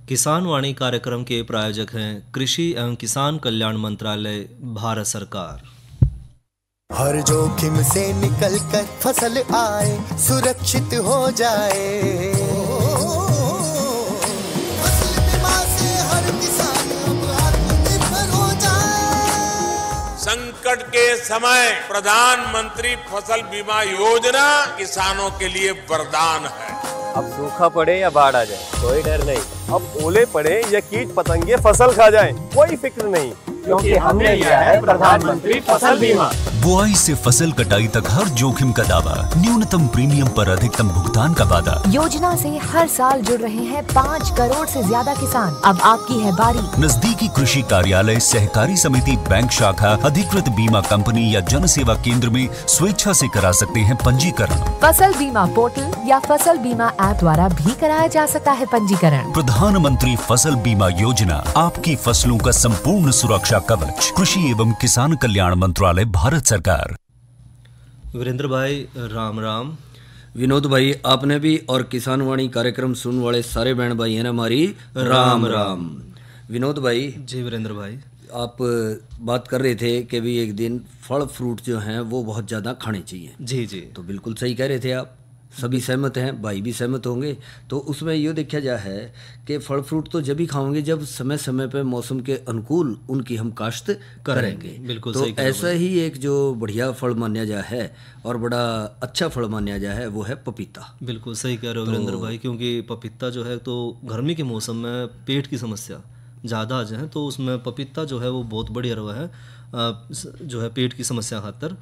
किसान वाणी कार्यक्रम के प्रायोजक हैं कृषि एवं किसान कल्याण मंत्रालय, भारत सरकार। हर जोखिम से निकल कर फसल आए, सुरक्षित हो जाए। फसल बीमा से हर किसान अब आत्मनिर्भर हो जाए। संकट के समय प्रधानमंत्री फसल बीमा योजना किसानों के लिए वरदान है। अब सूखा पड़े या बाढ़ आ जाए कोई डर नहीं, अब ओले पड़े या कीट पतंगे फसल खा जाए कोई फिक्र नहीं, क्योंकि हमने लिया है प्रधानमंत्री फसल बीमा। बुआई से फसल कटाई तक हर जोखिम का दावा, न्यूनतम प्रीमियम पर अधिकतम भुगतान का वादा। योजना से हर साल जुड़ रहे हैं 5 करोड़ से ज्यादा किसान। अब आपकी है बारी। नजदीकी कृषि कार्यालय, सहकारी समिति, बैंक शाखा, अधिकृत बीमा कंपनी या जन सेवा केंद्र में स्वेच्छा से करा सकते हैं पंजीकरण। फसल बीमा पोर्टल या फसल बीमा ऐप द्वारा भी कराया जा सकता है पंजीकरण। प्रधानमंत्री फसल बीमा योजना, आपकी फसलों का संपूर्ण सुरक्षा कवच। कृषि एवं किसान कल्याण मंत्रालय, भारत सरकार। वीरेंद्र भाई राम राम। विनोद भाई आपने भी और किसान वाणी कार्यक्रम सुनने वाले सारे बहन भाई हैं हमारी राम राम। विनोद भाई जी वीरेंद्र भाई, आप बात कर रहे थे कि भी एक दिन फल फ्रूट जो हैं वो बहुत ज़्यादा खाने चाहिए। जी जी, तो बिल्कुल सही कह रहे थे आप, सभी सहमत हैं, भाई भी सहमत होंगे। तो उसमें ये देखा जा है कि फल फ्रूट तो जब भी खाओगे जब समय समय पे मौसम के अनुकूल उनकी हम काश्त करेंगे। बिल्कुल तो सही कह रहे हो ऐसा ही एक जो बढ़िया फल माना जा है और बड़ा अच्छा फल माना जा है वो है पपीता। बिल्कुल सही कह रहे हो वीरेंद्र भाई, क्योंकि पपीता जो है तो गर्मी के मौसम में पेट की समस्या ज़्यादा आ जाए तो उसमें पपीता जो है वो बहुत बढ़िया रहा है, जो है पेट की समस्या खातर।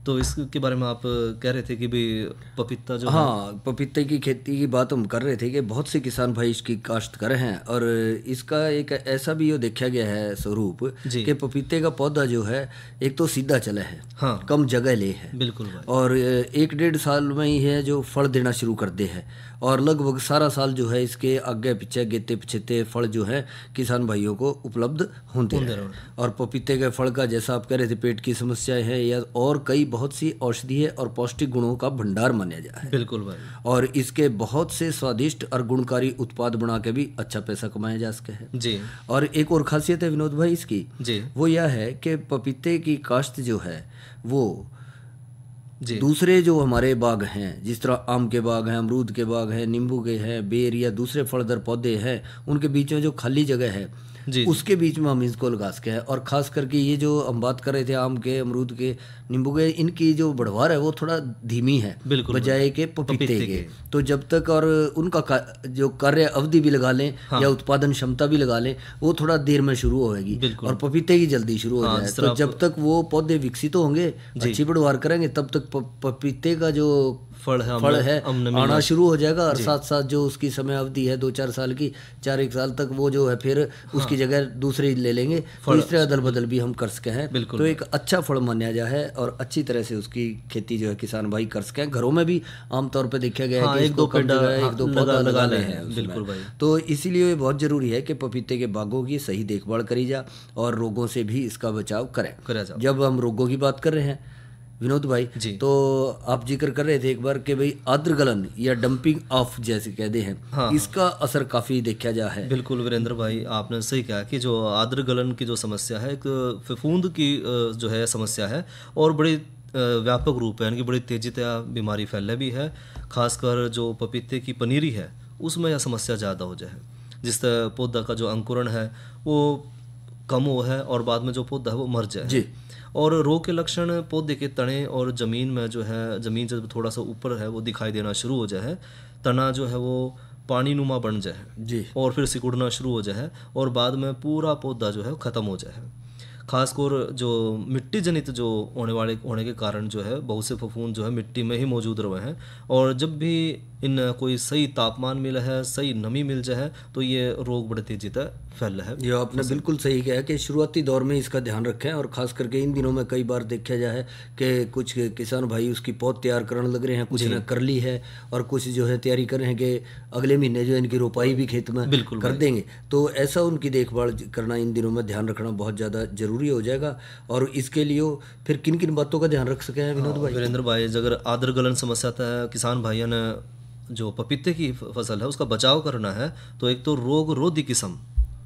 तो इसके बारे में आप कह रहे थे कि भाई पपीता जो हाँ, पपीते की खेती की बात हम कर रहे थे कि बहुत से किसान भाई इसकी काश्त कर हैं और इसका एक ऐसा भी ये देखा गया है स्वरूप कि पपीते का पौधा जो है एक तो सीधा चला है, हाँ, कम जगह ले है, बिल्कुल भाई, और 1-1.5 साल में ही है जो फल देना शुरू कर दे है और लगभग सारा साल जो है इसके आगे पीछे गेते पिछेते फल जो है किसान भाइयों को उपलब्ध होते हैं। और पपीते के फल का जैसा आप कह रहे थे पेट की समस्याएं हैं या और कई बहुत सी औषधीय और पौष्टिक गुणों का भंडार माना जाता है। बिल्कुल भाई, और इसके बहुत से स्वादिष्ट और गुणकारी उत्पाद बना के भी अच्छा पैसा कमाया जा सके है जी। और एक और खासियत है विनोद भाई इसकी जी, वो यह है कि पपीते की काश्त जो है वो जी, दूसरे जो हमारे बाग हैं, जिस तरह आम के बाग हैं, अमरूद के बाग हैं, नींबू के हैं, बेर या दूसरे फलदार पौधे हैं, उनके बीच में जो खाली जगह है जी, उसके बीच में हम इसको लगा सके हैं। और ख़ास करके ये जो हम बात कर रहे थे आम के, अमरूद के, नींबू के, इनकी जो बढ़वार है वो थोड़ा धीमी है बजाय के पपीते के। तो जब तक और उनका जो कार्य अवधि भी लगा लें या उत्पादन क्षमता भी लगा लें वो थोड़ा देर में शुरू होगी और पपीते की जल्दी शुरू हो जाए। तो जब तक वो पौधे विकसित होंगे, अच्छी बढ़वार करेंगे, तब तक पपीते का जो फल है आना शुरू हो जाएगा और साथ साथ जो उसकी समय अवधि है 2-4 साल की, 4-1 साल तक वो जो है फिर उसकी जगह दूसरे ले लेंगे। तो इस तरह अदल बदल भी हम कर सके हैं। तो एक अच्छा फल माना जाए है और अच्छी तरह से उसकी खेती जो है किसान भाई कर सके हैं। घरों में भी आमतौर पर देखा गया है कि एक दो पौधा लगा ले हैं। बिल्कुल भाई, तो इसीलिए बहुत जरूरी है कि पपीते के बागों की सही देखभाल करी जाए और रोगों से भी इसका बचाव करें। जब हम रोगों की बात कर रहे हैं विनोद भाई तो आप जिक्र कर रहे थे एक बार कि भाई आर्द्र गलन या डंपिंग ऑफ जैसे कहते हैं, हाँ, इसका असर काफ़ी देखा जा है। बिल्कुल वीरेंद्र भाई, आपने सही कहा कि जो आर्द्र गलन की जो समस्या है एक फफूंद की जो है समस्या है और बड़ी व्यापक रूप है, यानी कि बड़ी तेजी से बीमारी फैले भी है। खासकर जो पपीते की पनीरी है उसमें यह समस्या ज़्यादा हो जाए, जिस तरह पौधा का जो अंकुरण है वो कम हो है और बाद में जो पौधा है वो मर जाए जी। और रोग के लक्षण पौधे के तने और ज़मीन में जो है, ज़मीन जब थोड़ा सा ऊपर है वो दिखाई देना शुरू हो जाए, तना जो है वो पानी नुमा बन जाए जी और फिर सिकुड़ना शुरू हो जाए और बाद में पूरा पौधा जो है ख़त्म हो जाए। खासकर जो मिट्टी जनित जो होने के कारण जो है बहुत से फफूंद जो है मिट्टी में ही मौजूद रहे हैं और जब भी इन कोई सही तापमान मिला है, सही नमी मिल जाए तो ये रोग बड़े तेजी से फैल रहा है। ये आपने बिल्कुल सही कहा कि शुरुआती दौर में इसका ध्यान रखें और ख़ास करके इन दिनों में कई बार देखा जाए कि कुछ किसान भाई उसकी पौध तैयार करने लग रहे हैं, कुछ ने कर ली है और कुछ जो है तैयारी कर रहे हैं कि अगले महीने जो इनकी रोपाई भी खेत में कर देंगे। तो ऐसा उनकी देखभाल करना इन दिनों में ध्यान रखना बहुत ज़्यादा ज़रूरी हो जाएगा। और इसके लिए फिर किन किन बातों का ध्यान रख सके हैं विनोद भाई? वीरेंद्र भाई, अगर आर्द्र गलन समस्या था किसान भाइयों ने जो पपीते की फसल है उसका बचाव करना है तो एक तो रोग रोधी किस्म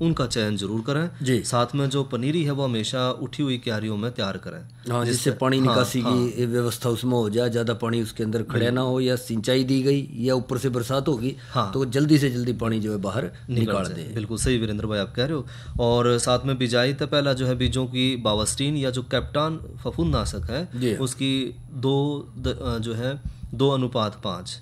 उनका चयन जरूर करें जी। साथ में जो पनीरी है वो हमेशा उठी हुई क्यारियों में तैयार करें हाँ, जिससे पानी निकासी की व्यवस्था उसमें हो जाए, ज़्यादा पानी उसके अंदर खड़े ना हो, या सिंचाई दी गई या ऊपर से बरसात होगी तो जल्दी से जल्दी पानी जो है बाहर निकाल दे। बिल्कुल सही वीरेंद्र भाई आप कह रहे हो। और साथ में बिजाई से पहला जो है बीजों की बावस्टीन या जो कैप्टान फफूंदनाशक है उसकी 2:5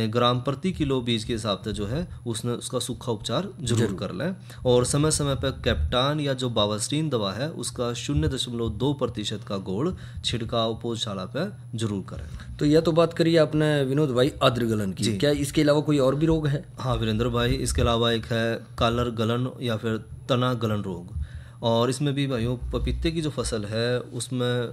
ग्राम प्रति किलो बीज के हिसाब से जो है उसका सूखा उपचार जरूर कर लें। और समय समय पर कैप्टान या जो बावस्टीन दवा है उसका 0.2% का घोल छिड़काव पौधशाला पर जरूर करें। तो यह तो बात करिए आपने विनोद भाई आद्र गलन की, क्या इसके अलावा कोई और भी रोग है? हाँ वीरेंद्र भाई, इसके अलावा एक है कालर गलन या फिर तना गलन रोग। और इसमें भी भाइयों पपीते की जो फसल है उसमें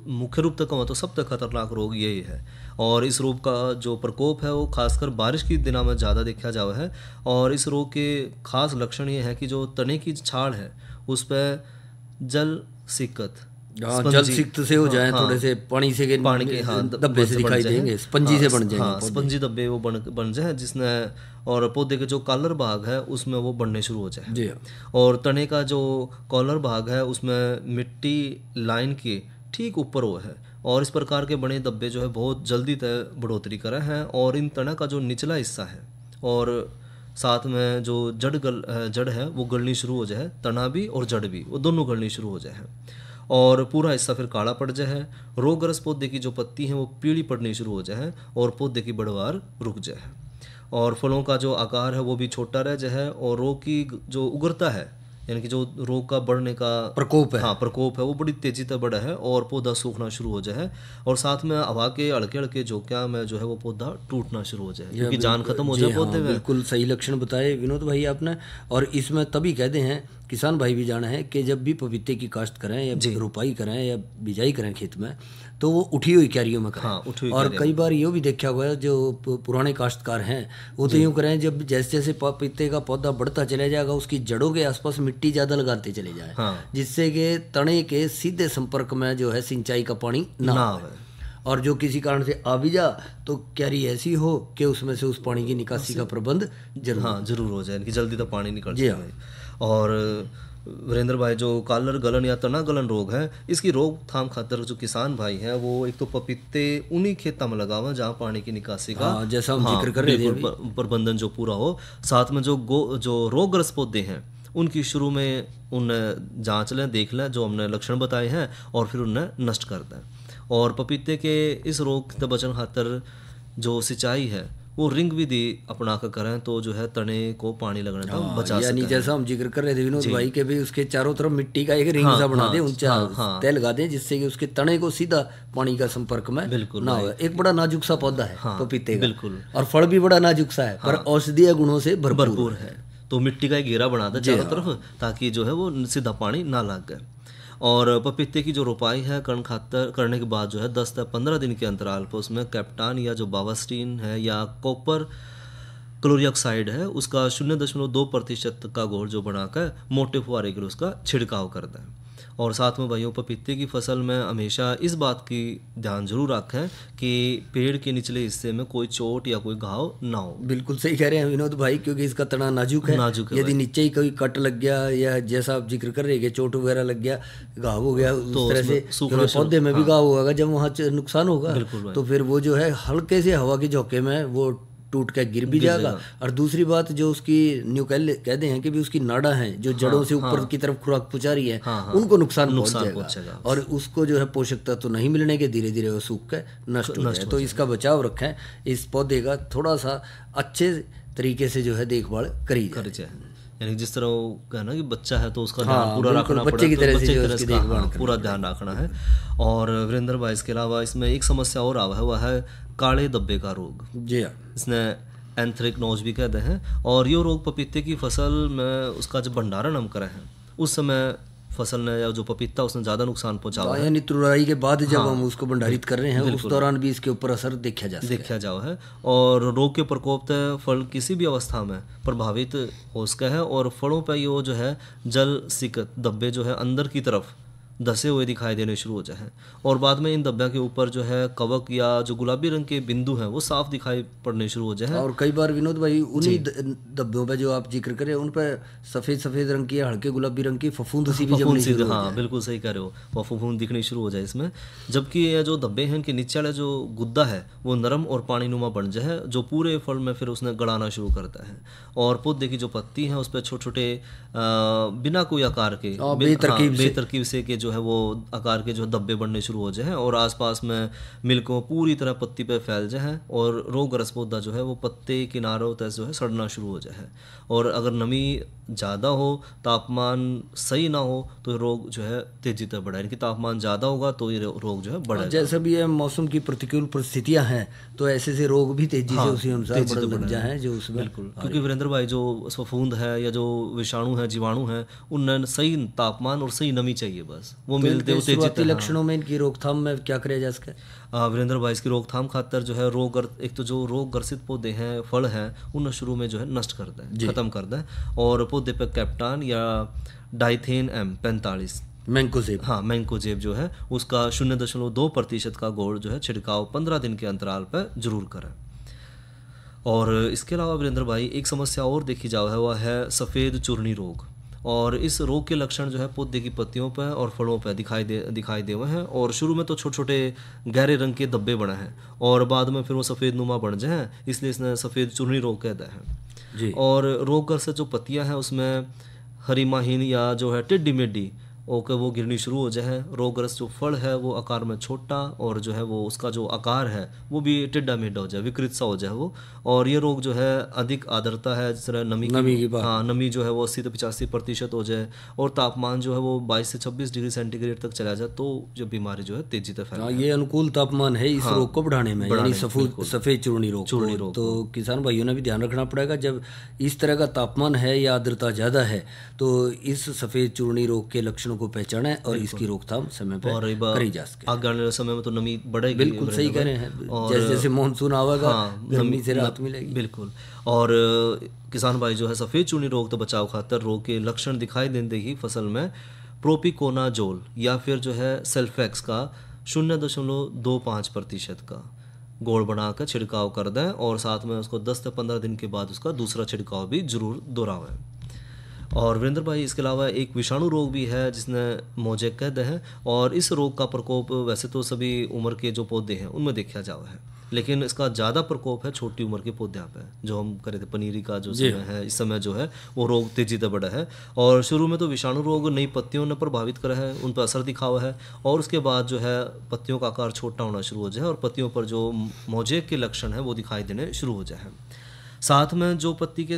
मुख्य रूप से कहूँ तो सबसे खतरनाक रोग यही है। और इस रोग का जो प्रकोप है वो खासकर बारिश की दिनों में ज़्यादा देखा जाता है। और इस रोग के खास लक्षण ये है कि जो तने की छाल है उस पर जल सिक्कत से हो जाए, थोड़े से पानी के धब्बे से दिखाई देंगे, स्पंजी से बन जाएंगे, स्पंजी धब्बे वो बन जाए जिसने और पौधे के जो कॉलर भाग है उसमें वो बढ़ने शुरू हो जाए। और तने का जो कॉलर भाग है उसमें मिट्टी लाइन के ठीक ऊपर वो है। और इस प्रकार के बने धब्बे जो है बहुत जल्दी तय बढ़ोतरी करे हैं। और इन तना का जो निचला हिस्सा है और साथ में जो जड़ है वो गलनी शुरू हो जाए, तना भी और जड़ भी वो दोनों गलनी शुरू हो जाए और पूरा हिस्सा फिर काला पड़ जाए। रोगग्रस्त पौधे की जो पत्ती हैं वो पीली पड़नी शुरू हो जाए और पौधे की बढ़वार रुक जाए। और फलों का जो आकार है वो भी छोटा रह जाए। और रोग की जो उग्रता है यानी कि जो रोग का बढ़ने का प्रकोप है वो बड़ी तेजी से बढ़ा है और पौधा सूखना शुरू हो जाए। और साथ में हवा के हल्के हल्के झोंका में जो है वो पौधा टूटना शुरू हो जाए क्योंकि जान खत्म हो जाए पौधे में। बिल्कुल सही लक्षण बताए विनोद भाई आपने। और इसमें तभी कहते हैं किसान भाई भी जाना है कि जब भी पपीते की काश्त करें या रोपाई करें या बिजाई करें खेत में तो वो उठी हुई क्यारियों में करें। और कई बार ये भी देखा हुआ है जो पुराने काश्तकार हैं वो तो यूँ करें, जब जैसे जैसे पपीते का पौधा बढ़ता चला जाएगा उसकी जड़ों के आसपास मिट्टी ज़्यादा लगाते चले जाए जिससे कि तने के सीधे संपर्क में जो है सिंचाई का पानी ना आए। और जो किसी कारण से आ भी जा तो क्यारी ऐसी हो कि उसमें से उस पानी की निकासी का प्रबंध जरूर हो जाए कि जल्दी तक पानी निकल जाए। और वीरेंद्र भाई जो कालर गलन या तना गलन रोग है इसकी रोकथाम खातिर जो किसान भाई हैं वो एक तो पपीते उन्हीं खेतों में लगावा जहाँ पानी की निकासी का जैसा हम जिक्र कर रहे थे प्रबंधन जो पूरा हो। साथ में जो रोगग्रस्त पौधे हैं उनकी शुरू में उन्हें जांच लें, देख लें जो हमने लक्षण बताए हैं और फिर उन्हें नष्ट कर दें। और पपीते के इस रोग से बचने खातिर जो सिंचाई है वो रिंग विधि अपना कर करें तो जो है तने को पानी लगने का बचा सकते हैं। यानी जैसा हम जिक्र कर रहे थे विनोद भाई के भी उसके चारों तरफ मिट्टी का एक रिंग सा बना दें, ऊंचा तय लगा दें जिससे कि उसके तने को सीधा पानी का संपर्क में ना हो। एक बड़ा नाजुक सा पौधा है पपीते का, बिल्कुल, और फल भी बड़ा नाजुक सा है पर औषधीय गुणों से भरपूर है। तो मिट्टी का एक घेरा बना दे चारों तरफ ताकि जो है वो सीधा पानी ना लग गए। और पपीते की जो रोपाई है करने के बाद जो है 10 से 15 दिन के अंतराल पर उसमें कैप्टान या जो बावस्टीन है या कॉपर क्लोरिऑक्साइड है उसका 0.2% का घोल जो बनाकर मोटे फुहारे के उसका छिड़काव कर दें। और साथ में भाइयों पपीते की फसल में हमेशा इस बात की ध्यान जरूर रखें कि पेड़ के निचले हिस्से में कोई चोट या कोई घाव ना हो। बिल्कुल सही कह रहे हैं विनोद भाई, क्योंकि इसका तना नाजुक है। यदि नीचे ही कोई कट लग गया या जैसा आप जिक्र कर रहे हैं कि चोट वगैरह लग गया, घाव हो गया, उस तरह से पौधे में भी घाव होगा, जब वहाँ नुकसान होगा तो फिर वो जो है हल्के से हवा के झोंके में वो टूट कर गिर भी जाएगा। और दूसरी बात जो उसकी कहते हैं कि भी उसकी नाड़ा है जो जड़ों से ऊपर की तरफ खुराक पहुंचा रही है उनको नुकसान पहुंचेगा और उसको जो है पोषक तत्व तो नहीं मिलने के धीरे धीरे वो सूख कर नष्ट हो जाए। तो इसका बचाव रखें, इस पौधे का थोड़ा सा अच्छे तरीके से जो है देखभाल करी जाए। यानी जिस तरह वो कहना कि बच्चा है तो उसका ध्यान पूरा रखना पड़ेगा, बच्चे की तरह से पूरा ध्यान रखना है। और वीरेंद्र भाई इसके अलावा इसमें एक समस्या और आवा है, वह है काले धब्बे का रोग। जी हाँ, इसने एंथ्रेक्नोज भी कहते हैं। और ये रोग पपीते की फसल में उसका जब भंडारण हम करें हैं उस समय फसल ने या जो पपीता उसने ज़्यादा नुकसान पहुंचा है, यानी तुड़ाई के बाद जब हम उसको भंडारित कर रहे हैं उस दौरान भी इसके ऊपर असर देखा जाओ है। और रोग के प्रकोप से फल किसी भी अवस्था में प्रभावित हो सका है और फलों पर ये जो है जल सिकत धब्बे जो है अंदर की तरफ धसे हुए दिखाई देने शुरू हो जाए और बाद में इन धब्बों के ऊपर जो है कवक या जो गुलाबी रंग के बिंदु हैं वो साफ दिखाई पड़ने शुरू हो जाए। और कई बार विनोद भाई उन्हीं धब्बों पे जो आप जिक्र करें उन पर सफ़ेद रंग की हल्के गुलाबी रंग की फफूंद सी भी जमनी शुरू हो जाए। हाँ बिल्कुल सही कह रहे हो, वो फफूंद दिखनी शुरू हो जाए इसमें। जबकि ये जो धब्बे हैं इनके नीचे वाला जो गुद्दा है वो नरम और पानीनुमा बन जाए जो पूरे फल में फिर उसने गड़ाना शुरू करता है और पौधे की जो पत्ती हैं उस पर छोटे छोटे बिना कोई आकार के बेतरकीब से के जो है वो आकार के जो धब्बे बनने शुरू हो जाए और आसपास में मिलकर पूरी तरह पत्ती पे फैल जाए और रोगग्रस्त पौधा जो है वो पत्ते किनारों तक जो है सड़ना शुरू हो जाए। और अगर नमी ज़्यादा हो, तापमान सही ना हो तो रोग जो है तेजी तक बढ़ा, यानी कि तापमान ज़्यादा होगा तो ये रोग जो है बढ़ेगा। जैसे भी ये मौसम की प्रतिकूल परिस्थितियां हैं तो ऐसे से रोग भी तेजी से उसी अनुसार बढ़ने लग जाए जो उसमें। बिल्कुल, क्योंकि वीरेंद्र भाई जो फफूंद है या जो विषाणु है, जीवाणु है, उन्हें सही तापमान और सही नमी चाहिए, बस वो मिलते हो शुरुआती लक्षणों में इनकी रोकथाम में क्या किया जा सके? वीरेंद्र भाई इसकी रोकथाम खातर जो है एक तो जो रोग ग्रसित पौधे हैं, फल हैं, उन्हें शुरू में जो है नष्ट करता है, खत्म करता है और पौधे पर कैप्टान या डाइथेन M45 मैंकोजेब, हाँ मैंकोजेब जो है उसका 0.2% का घोल जो है छिड़काव 15 दिन के अंतराल पर जरूर करें। और इसके अलावा वीरेंद्र भाई एक समस्या और देखी जाओ है वह है सफ़ेद चूर्णी रोग। और इस रोग के लक्षण जो है पौधे की पत्तियों पर और फलों पर दिखाई दे हुए हैं और शुरू में तो छोटे छोटे गहरे रंग के धब्बे बने हैं और बाद में फिर वो सफ़ेद नुमा बन जाए, इसलिए इसने सफ़ेद चूर्णी रोग कहता है जी। और रोगग्रस्त जो पत्तियां हैं उसमें हरीमाहीन या जो है टेढ़ी मेढ़ी ओके वो गिरनी शुरू हो जाए। रोगग्रस्त जो फल है वो आकार में छोटा और जो है वो उसका जो आकार है वो भी टेढ़ा मेढ़ा हो जाए, विकृत सा हो जाए वो। और ये रोग जो है अधिक आर्द्रता है, जिस तरह नमी की हाँ नमी जो है वो 80 से 85% हो जाए और तापमान जो है वो 22 से 26 डिग्री सेंटीग्रेड तक चला जाए तो जो बीमारी जो है तेजी से फैले। ये अनुकूल तापमान है इस रोग को बढ़ाने में, यानी सफ़ेद चूर्णी रोग। तो किसान भाइयों ने भी ध्यान रखना पड़ेगा जब इस तरह का तापमान है या आर्द्रता ज़्यादा है तो इस सफ़ेद चूर्णी रोग के लक्षणों को पहचाने और इसकी रोकथाम समय पर करी जा सके। आगे आने वाले समय में तो नमी बढ़ेगी, बिल्कुल सही कह रहे हैं, जैसे जैसे मानसून आवेगा गर्मी से राहत मिलेगी। बिल्कुल। और किसान भाई जो है सफ़ेद चूर्णी रोग तो बचाव खातर रोग के लक्षण दिखाई देते ही फसल में प्रोपिकोनाजोल या फिर जो है सल्फेक्स का 0.25% का घोल बनाकर छिड़काव कर दें और साथ में उसको 10 से 15 दिन के बाद उसका दूसरा छिड़काव भी जरूर दोहरावें। और वीरेंद्र भाई इसके अलावा एक विषाणु रोग भी है जिसने मोजेक कहते हैं और इस रोग का प्रकोप वैसे तो सभी उम्र के जो पौधे हैं उनमें देखा जावा है, लेकिन इसका ज़्यादा प्रकोप है छोटी उम्र के पौधों पे। जो हम करे थे पनीरी का जो समय है, इस समय जो है वो रोग तेजी से बढ़ा है और शुरू में तो विषाणु रोग नई पत्तियों ने प्रभावित करा है, उन पर असर दिखावा है और उसके बाद जो है पत्तियों का आकार छोटा होना शुरू हो जाए और पत्तियों पर जो मोजेक के लक्षण है वो दिखाई देने शुरू हो जाए। साथ में जो पत्ती के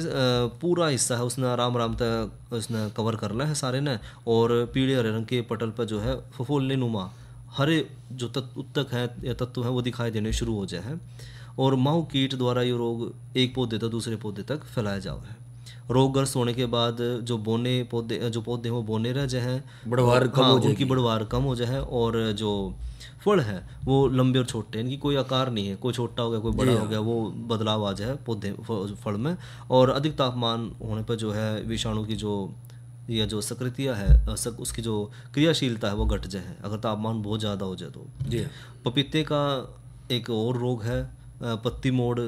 पूरा हिस्सा है उसने आराम तक उसने कवर करना है सारे ने और पीले हरे रंग के पटल पर जो है फफूंदी नुमा हरे जो उत्तक हैं या तत्व हैं वो दिखाई देने शुरू हो जाए और माहू कीट द्वारा ये रोग एक पौधे तक दूसरे पौधे तक फैलाया जावा है। रोगग्रस्त होने के बाद जो पौधे हैं वो बोने रह जाए, उनकी बढ़वार कम हो जाए और जो फल है वो लंबे और छोटे, इनकी कोई आकार नहीं है, कोई छोटा हो गया कोई बड़ा हो गया, वो बदलाव आ जाए पौधे फल में। और अधिक तापमान होने पर जो है विषाणु की जो सक्रियता है उसकी जो क्रियाशीलता है वो घट जाए अगर तापमान बहुत ज़्यादा हो जाए तो। पपीते का एक और रोग है पत्ती मोड़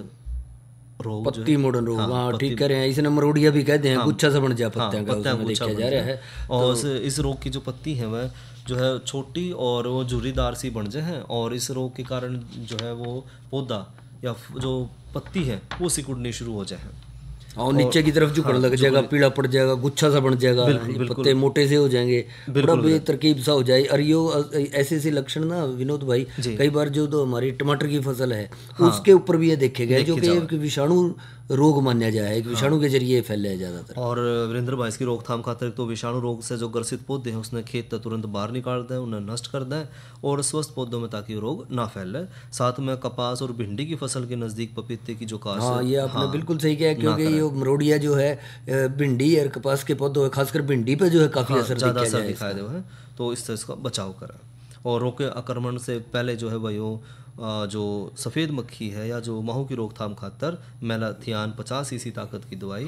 रोग, पत्ती मोड़न रोग। हाँ ठीक कह रहे हैं, इसने मरोड़िया भी कहते हैं, गुच्छा सा बन जाए पत्तियां का, उसमें देखा जा रहा है। और इस रोग की जो पत्ती है वह जो है छोटी और वो झुर्रीदार सी बन जाए और इस रोग के कारण जो है वो पौधा या जो पत्ती है वो सिकुड़नी शुरू हो जाए और नीचे की तरफ झुकने लग जाएगा, पीला पड़ जाएगा, गुच्छा सा बन जाएगा, पत्ते मोटे से हो जाएंगे, बड़ा बेतरकीब सा हो जाए। और ये ऐसे लक्षण ना विनोद भाई कई बार जो तो हमारी टमाटर की फसल है उसके ऊपर भी ये देखे गए जो कि विषाणु रोग माना जाए, एक विषाणु के जरिए फैले है ज़्यादातर। और वीरेंद्र भाई इसकी रोकथाम खातर तो विषाणु रोग से जो ग्रसित पौधे हैं उसने खेत तुरंत बाहर निकाल दें, उन्हें नष्ट कर दें और स्वस्थ पौधों में ताकि रोग ना फैले। साथ में कपास और भिंडी की फसल के नज़दीक पपीते की जो काश, ये आपने बिल्कुल सही किया क्योंकि ये मरोड़िया जो है भिंडी और कपास के पौधों खासकर भिंडी पे जो है काफ़ी ज़्यादा असर दिखाई दे है, तो इस तरह इसका बचाव करें। और रोग के आक्रमण से पहले जो है भाइयों जो सफ़ेद मक्खी है या जो माहू की रोकथाम खातर मेलाथियान 50 cc ताकत की दवाई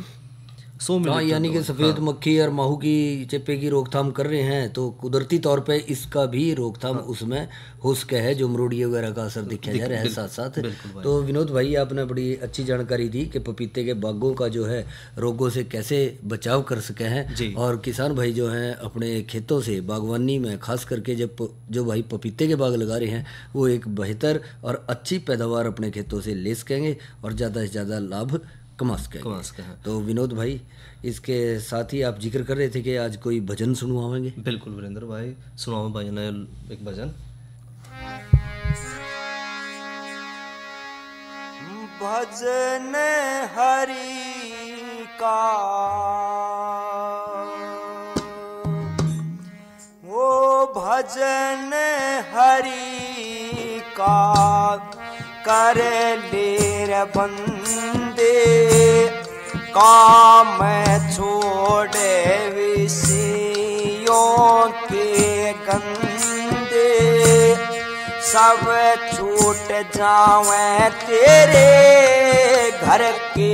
100 हाँ, मिली यानी कि सफ़ेद मक्खी और माहू की चेपे की रोकथाम कर रहे हैं, तो कुदरती तौर पे इसका भी रोकथाम उसमें हो सके है, जो मरोड़िए वगैरह का असर दिखा जा रहा है साथ साथ। तो विनोद भाई, आपने बड़ी अच्छी जानकारी दी कि पपीते के बागों का जो है रोगों से कैसे बचाव कर सके हैं, और किसान भाई जो हैं अपने खेतों से बागवानी में खास करके जब जो भाई पपीते के बाग लगा रहे हैं वो एक बेहतर और अच्छी पैदावार अपने खेतों से ले सकेंगे और ज़्यादा से ज़्यादा लाभ कमा सकेंगे। तो विनोद भाई, इसके साथ ही आप जिक्र कर रहे थे कि आज कोई भजन सुनवाएंगे। बिल्कुल वीरेंद्र भाई, सुनाओ भाई ने एक भजन। भजन हरि का वो भजन हरि का कर ले रे बंदे, काम छोड़े विषयों के गंदे, सब छूट जावे तेरे घर के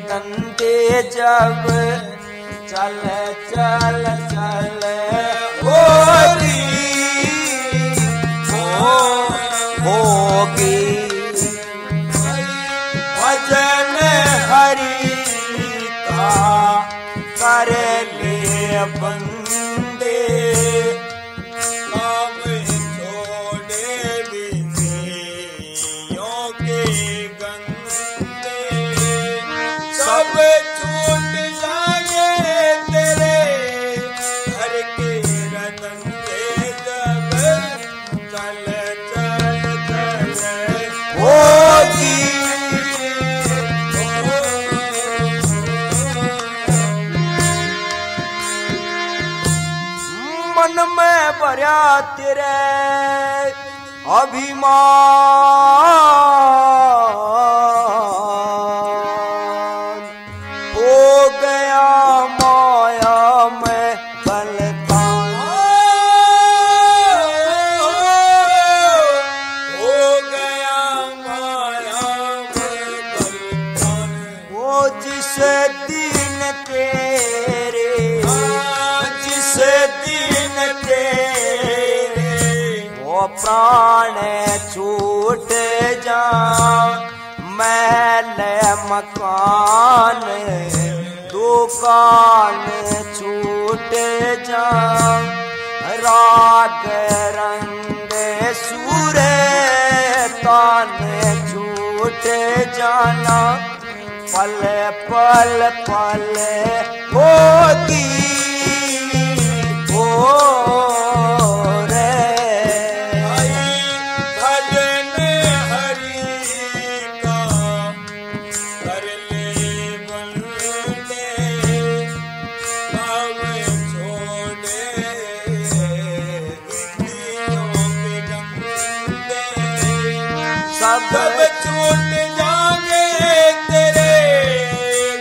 धंधे, जब चल चल चल होगी भजन हरि का कर ले बंदे, काम छोड़े विषयों के गंदे, सब छूट जाए तेरे घर के रतनदे, जब चल चल चल होगी मन में भरा तेरे अभिमान, हो गया माया में गलतान, हो गया माया में गलतान, वो जिस दिन तेरे जिस दिन तेरे वो प्राण छूट जा, मैल मकान दुकान छूट जा, राग रंग सूरे तान छूट जाना, पल पल पल होगी रे भजन हरि का कर ले बंदे, काम छोड़े विषयों के गंदे, सब छूट जाएंगे तेरे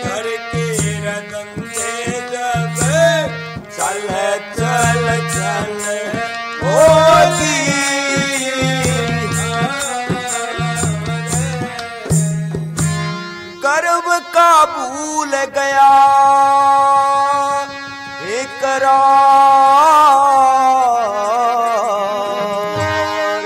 घर के रतनदे, जब चल चल चल होगी गर्व का भूल गया इकरार,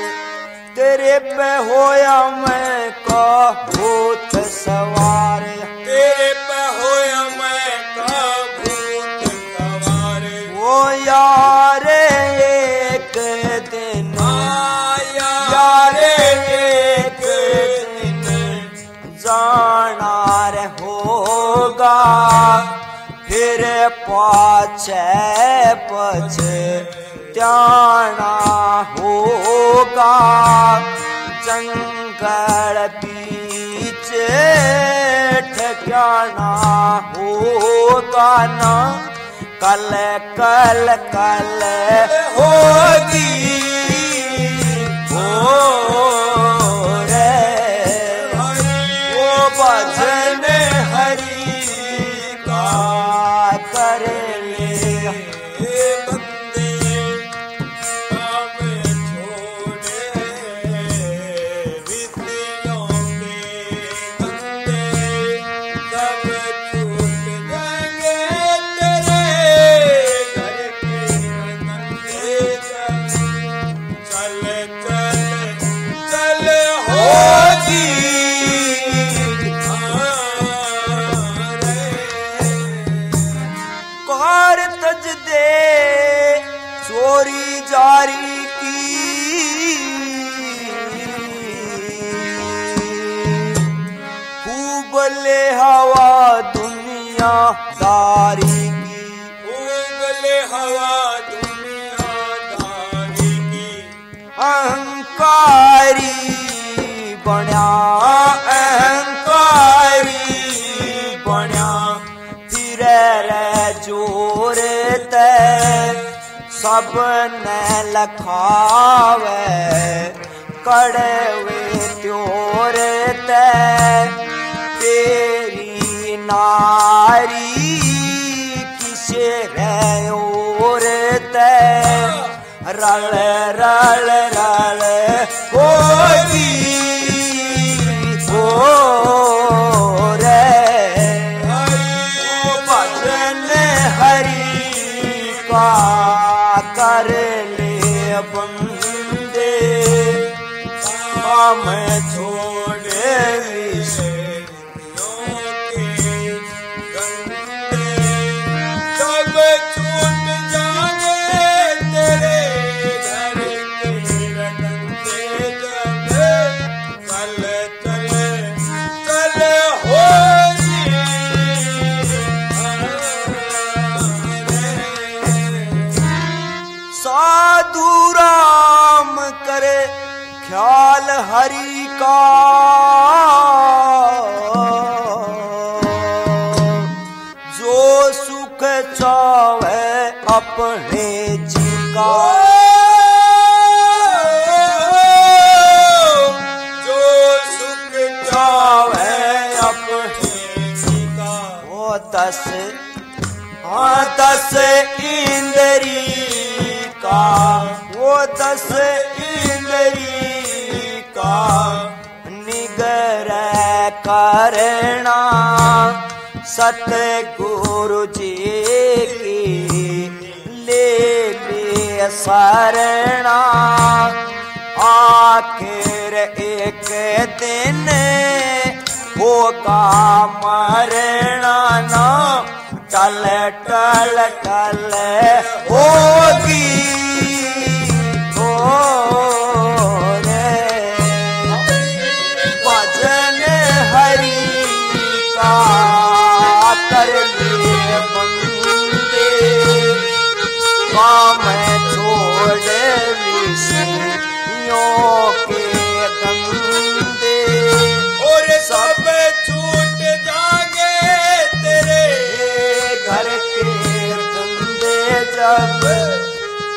तेरे पे होया मैं का भूत सवार, तेरे पे होया मैं का भूत सवार, वो यार एक दिन यार एक दिन जाना रे होगा, फिर पाछे पछताना होगा, जंगल बीच ठिकाना होगा ना, कल कल कल होगी रे वो भजन हरि का कर ले बंदे, काम छोड़े विषयों के गंदे, सब छूट जाएंगे दे चोरी जारी की खूब ले हवा दुनियादारी की खूब ले हवा दुनियादारी की अहंकारी बन्या अहंकारी बन्या फिरे रे जोर ते सबने लखावे कड़वे त्योर ते तेरी नारी किसे रे और ते रल रल रल होगी हो रे भजन हरि का कर ले बंदे काम छोड़े विषयों के गंदे सब छूट जाने तेरे घर के रटंगे जब कल चल चल होली साधु राम करे ख्याल हरि का जो सुख चावे अपने जी का जो सुख चावे अपने जी का वो 10 इंद्री का वो 10 इंद्री का निग्रह करना सतगुरु जी की ले सरना आखिर एक दिन होगा मरना ना टल टल टल होगी हो रे भजन हरि का कर ले बंदे काम छोड़ विषयों के गंदे और सब छूट जागे तेरे घर के धंधे जब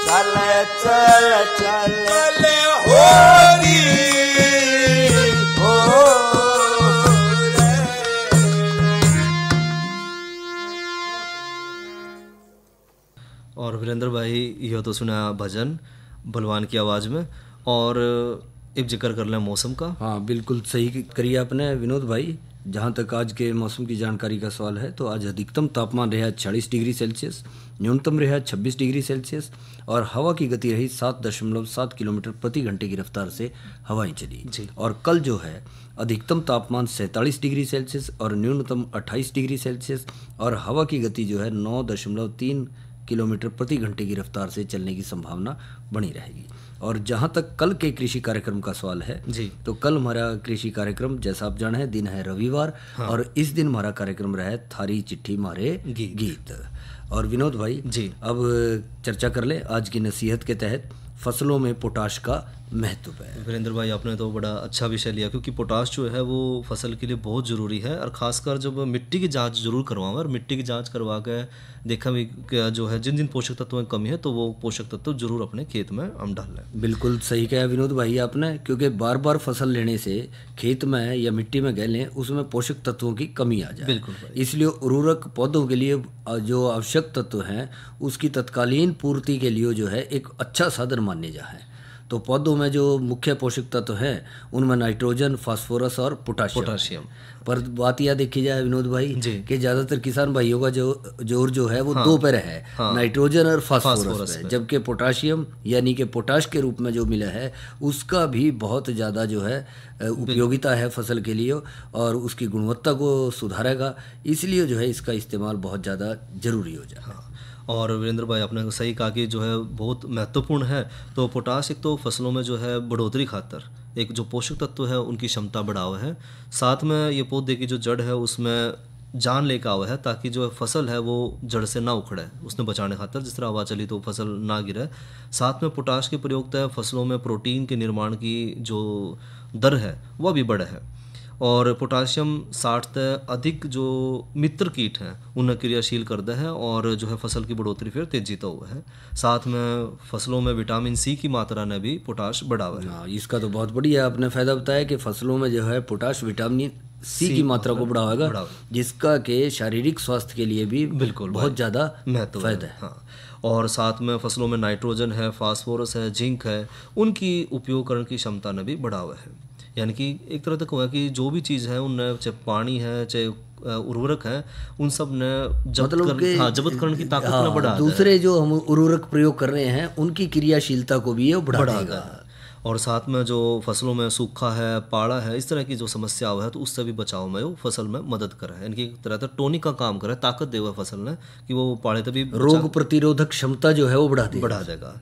चल चल चल होगी हो रे। और वीरेंद्र भाई यह तो सुना भजन बलवान की आवाज़ में। और एक जिक्र कर लें मौसम का। हाँ बिल्कुल सही करिए आपने विनोद भाई। जहाँ तक आज के मौसम की जानकारी का सवाल है तो आज अधिकतम तापमान रहा 40 डिग्री सेल्सियस, न्यूनतम रहा 26 डिग्री सेल्सियस और हवा की गति रही 7.7 किलोमीटर प्रति घंटे की रफ्तार से हवाएं चली जी। और कल जो है अधिकतम तापमान 47 डिग्री सेल्सियस और न्यूनतम 28 डिग्री सेल्सियस और हवा की गति जो है 9.3 किलोमीटर प्रति घंटे की रफ्तार से चलने की संभावना बनी रहेगी। और जहाँ तक कल के कृषि कार्यक्रम का सवाल है जी, तो कल हमारा कृषि कार्यक्रम जैसा आप जाने हैं दिन है रविवार। हाँ। और इस दिन हमारा कार्यक्रम रहा है थारी चिट्ठी मारे गीत। और विनोद भाई जी अब चर्चा कर ले आज की नसीहत के तहत फसलों में पोटाश का महत्व है। वीरेंद्र भाई आपने तो बड़ा अच्छा विषय लिया क्योंकि पोटाश जो है वो फसल के लिए बहुत ज़रूरी है। और ख़ासकर जब मिट्टी की जांच जरूर करवाएं और मिट्टी की जांच करवा के देखा भी जो है जिन जिन पोषक तत्वों की कमी है तो वो पोषक तत्व जरूर अपने खेत में हम डाल लें। बिल्कुल सही कहा विनोद भाई आपने, क्योंकि बार बार फसल लेने से खेत में या मिट्टी में गहलें उसमें पोषक तत्वों की कमी आ जाए। बिल्कुल। इसलिए उर्वरक पौधों के लिए जो आवश्यक तत्व हैं उसकी तत्कालीन पूर्ति के लिए जो है एक अच्छा साधन माने जा है। तो पौधों में जो मुख्य पोषक तत्व हैं उनमें नाइट्रोजन, फास्फोरस और पोटाशियम। पर बात यह देखी जाए विनोद भाई कि ज़्यादातर किसान भाइयों का जोर जो है वो दो पर है। हाँ। नाइट्रोजन और फास्फोरस पे, जबकि पोटाशियम यानी कि पोटाश के रूप में जो मिला है उसका भी बहुत ज़्यादा जो है उपयोगिता है फसल के लिए और उसकी गुणवत्ता को सुधारेगा। इसलिए जो है इसका इस्तेमाल बहुत ज़्यादा जरूरी हो जाए। हाँ। और वीरेंद्र भाई आपने सही कहा कि जो है बहुत महत्वपूर्ण है। तो पोटाश एक तो फसलों में जो है बढ़ोतरी खातर एक जो पोषक तत्व है उनकी क्षमता बढ़ावा है, साथ में ये पौधे की जो जड़ है उसमें जान लेकर आवा है ताकि जो फसल है वो जड़ से ना उखड़े, उसने बचाने खातर जिस तरह हवा चली तो फसल ना गिरे। साथ में पोटाश के प्रयोग तय फसलों में प्रोटीन के निर्माण की जो दर है वह भी बढ़े है, और पोटाशियम 60 से अधिक जो मित्र कीट हैं उन्हें क्रियाशील करता है और जो है फसल की बढ़ोतरी फिर तेजी तो हुआ है। साथ में फसलों में विटामिन सी की मात्रा ने भी पोटाश बढ़ावा है। हाँ, इसका तो बहुत बढ़िया आपने फायदा बताया कि फसलों में जो है पोटाश विटामिन सी की मात्रा को बढ़ाएगा, जिसका के शारीरिक स्वास्थ्य के लिए भी बिल्कुल बहुत ज़्यादा महत्व फायदा है। हाँ, और साथ में फसलों में नाइट्रोजन है, फास्फोरस है, जिंक है, उनकी उपयोग करने की क्षमता ने भी बढ़ावा है। यानी कि एक तरह तक हुआ कि जो भी चीज़ है उनने चाहे पानी है चाहे उर्वरक है उन सब ने जब्त करने की ताकत ने बढ़ा, दूसरे जो हम उर्वरक प्रयोग कर रहे हैं उनकी क्रियाशीलता को भी ये बढ़ा देगा। और साथ में जो फसलों में सूखा है, पाड़ा है, इस तरह की जो समस्या है तो उससे भी बचाव में वो फसल में मदद करे, यानी कि एक तरह से टोनिक का काम करे, ताकत दे हुआ फसल ने कि वो पाड़े तभी रोग प्रतिरोधक क्षमता जो है वो बढ़ा देगा।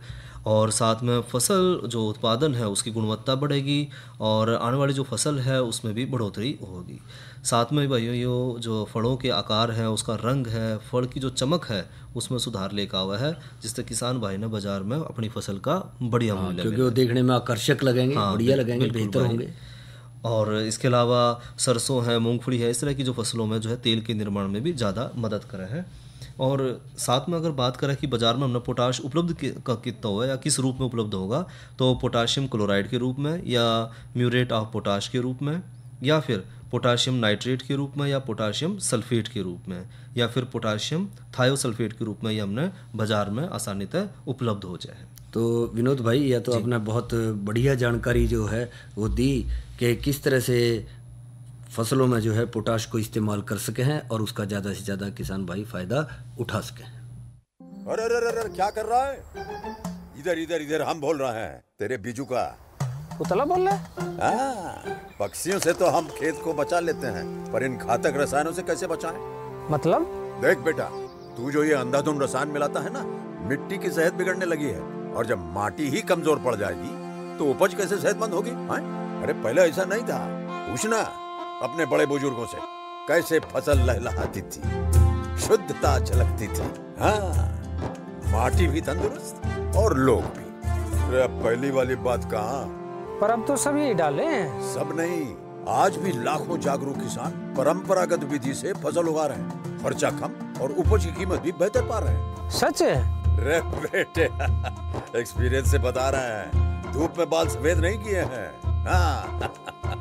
और साथ में फसल जो उत्पादन है उसकी गुणवत्ता बढ़ेगी और आने वाली जो फसल है उसमें भी बढ़ोतरी होगी। साथ में भाइयों ये जो फलों के आकार है, उसका रंग है, फल की जो चमक है उसमें सुधार लेकर आवा है, जिससे किसान भाई ने बाजार में अपनी फसल का बढ़िया मूल्य, क्योंकि वो देखने में आकर्षक लगेंगे, बढ़िया लगेंगे, बेहतर होंगे। और इसके अलावा सरसों है, मूंगफली है, इस तरह की जो फसलों में जो है तेल के निर्माण में भी ज़्यादा मदद करे हैं। और साथ में अगर बात करें कि बाज़ार में हमने पोटाश उपलब्ध कितना होगा या किस रूप में उपलब्ध होगा, तो पोटाशियम क्लोराइड के रूप में या म्यूरेट ऑफ पोटाश के रूप में या फिर पोटाशियम नाइट्रेट के रूप में या पोटाशियम सल्फेट के रूप में या फिर पोटाशियम थायोसल्फेट के रूप में ये हमने बाज़ार में आसानी से उपलब्ध हो जाए। तो विनोद भाई यह तो आपने बहुत बढ़िया जानकारी जो है वो दी कि किस तरह से फसलों में जो है पोटाश को इस्तेमाल कर सके हैं और उसका ज़्यादा से ज़्यादा किसान भाई फायदा उठा सके। अरे अरे अरे क्या कर रहा है? इधर इधर इधर हम बोल रहे हैं तेरे बीजू का पुतला बोल रहा है? पक्षियों से तो हम खेत को बचा लेते हैं, पर इन घातक रसायनों से कैसे बचाएं? मतलब? देख बेटा, तू जो ये अंधाधुंध रसायन मिलाता है ना, मिट्टी की सेहत बिगड़ने लगी है और जब माटी ही कमजोर पड़ जाएगी तो उपज कैसे सेहतमंद होगी? अरे पहले ऐसा नहीं था, पूछना अपने बड़े बुजुर्गों से, कैसे फसल लहलहाती थी, शुद्धता झलकती थी। हाँ, माटी भी तंदुरुस्त और लोग भी। अब पहली वाली बात कहाँ? पर अब तो सब यही डाले हैं। सब नहीं, आज भी लाखों जागरूक किसान परंपरागत विधि से फसल उगा रहे हैं, खर्चा कम और उपज की कीमत भी बेहतर पा रहे हैं। सच है? रे बेटे एक्सपीरियंस से बता रहे हैं, धूप में बाल सफेद नहीं किए हैं। हाँ।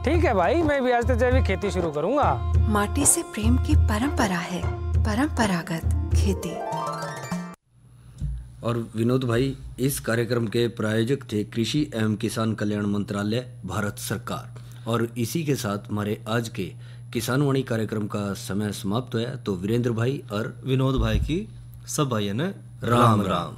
ठीक है भाई, मैं भी आज से जैविक खेती शुरू करूंगा। माटी से प्रेम की परंपरा है, परंपरागत खेती। और विनोद भाई, इस कार्यक्रम के प्रायोजक थे कृषि एवं किसान कल्याण मंत्रालय, भारत सरकार। और इसी के साथ हमारे आज के किसान वाणी कार्यक्रम का समय समाप्त हुआ। तो वीरेंद्र भाई और विनोद भाई की सब भाइयों ने राम राम।